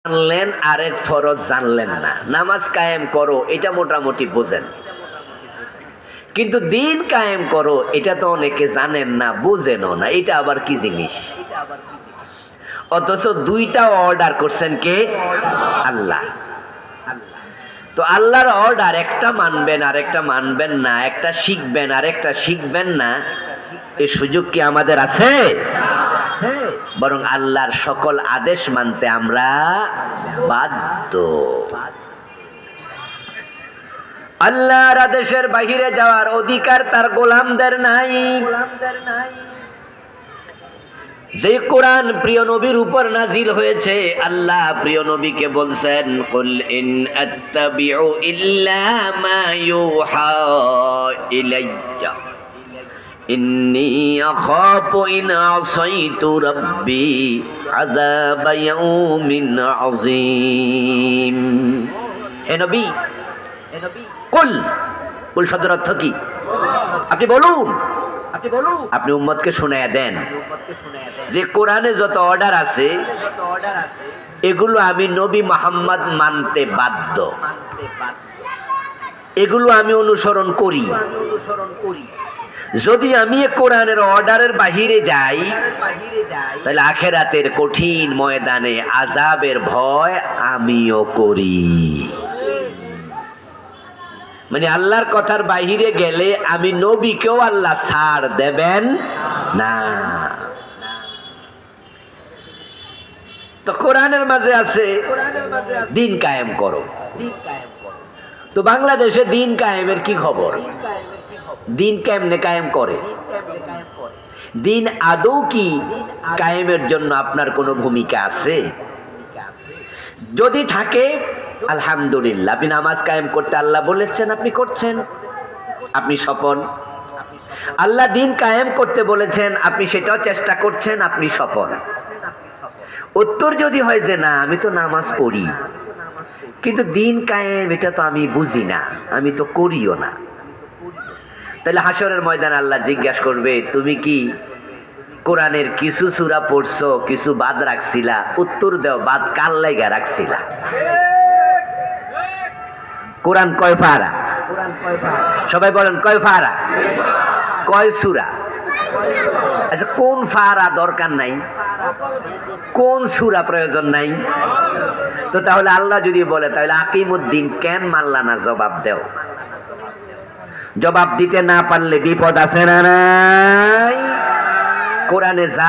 জানলেন আরেক ফরজ জানলেন না। নামাজ কায়েম করো এটা মোটামুটি বোঝেন, কিন্তু দিন কায়েম করো এটা তো অনেকে জানেন না, বুঝেনও না, এটা আবার কি জিনিস। অথচ দুইটা অর্ডার করছেন কে? আল্লাহ। তো আল্লাহর অর্ডার একটা মানবেন আর একটা মানবেন না, একটা শিখবেন আর একটা শিখবেন না, এই সুযোগ কি আমাদের আছে? বরং আল্লাহর সকল আদেশ মানতে আমরা বাধ্য। আল্লাহর আদেশের বাহিরে যাওয়ার অধিকার তার গোলামদের নাই। যে কোরআন প্রিয় নবীর উপর নাজিল হয়েছে, আল্লাহ প্রিয় নবীকে বলছেন, কুল ইন আত্তাবিউ ইল্লা মা ইউহা ইলাইয়া ইন্নী আখাফু ইন আসাইতু রাব্বি আযাব ইয়াউমিন আযীম। হে নবী, কুল, কুল শব্দের অর্থ কি? আপনি বলুন, আপনি উম্মতকে শুনায়া দেন যে কোরআনে যত অর্ডার আছে এগুলো আমি নবী মুহাম্মদ মানতে বাধ্য, এগুলো আমি অনুসরণ করি। যদি আমি কোরআনের অর্ডারের বাহিরে যাই তাহলে আখিরাতের কঠিন ময়দানে আযাবের ভয় আমিও করি। মানে আল্লাহর কথার বাহিরে গেলে আমি নবীকেও আল্লাহ ছাড় দেবেন না। তো কোরআনের মাঝে আছে দিন কায়েম করো। তো বাংলাদেশে দিন কায়েমের কি খবর? দিন কেমনে কায়েম করে? দিন আদৌ কি কায়েমের জন্য আপনার কোনো ভূমিকা আছে? যদি থাকে আলহামদুলিল্লাহ, আপনি নামাজ কায়েম করতে আল্লাহ বলেছেন, আপনি করছেন, আপনি সফল। আল্লাহ দিন কায়েম করতে বলেছেন, আপনি সেটাও চেষ্টা করছেন, আপনি সফল। উত্তর যদি হয় যে না, আমি তো নামাজ পড়ি কিন্তু দিন কায়েম এটা তো আমি বুঝি না, আমি তো করিও না, তাহলে হাসরের ময়দানে আল্লাহ জিজ্ঞাসা করবে, তুমি কি কোরআনের কিছু সূরা পড়ছো, কিছু বাদ রাখছিলা? উত্তর দাও, বাদ কার লাইগা রাখছিলা? কোরআন কয় পারা? সবাই বলেন কয় পারা, কয় সূরা? আচ্ছা, কোন পারা দরকার নাই, কোন সূরা প্রয়োজন নাই? তো তাহলে আল্লাহ যদি বলে তাহলে আকিমুদ্দিন কেন মানলা না? জবাব দাও। জবাব দিতে না পারলে বিপদ আছে না নাই? কোরআনে যা